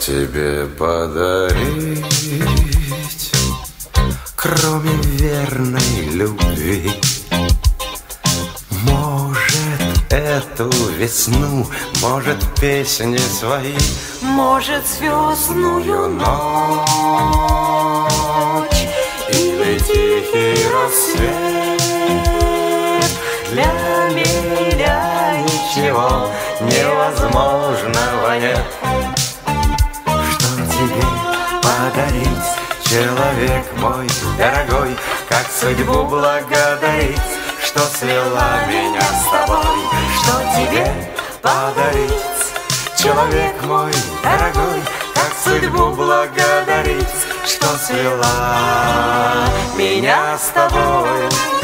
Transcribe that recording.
тебе подарить, кроме верной любви? Может, эту весну, может, песни свои, может, звездную ночь или тихий рассвет. Для меня ничего невозможного нет. Что тебе подарить, человек мой дорогой? Как судьбу благодарить, что свела меня с тобой? Что тебе подарить, человек мой дорогой? Как судьбу благодарить, что свела меня с тобой?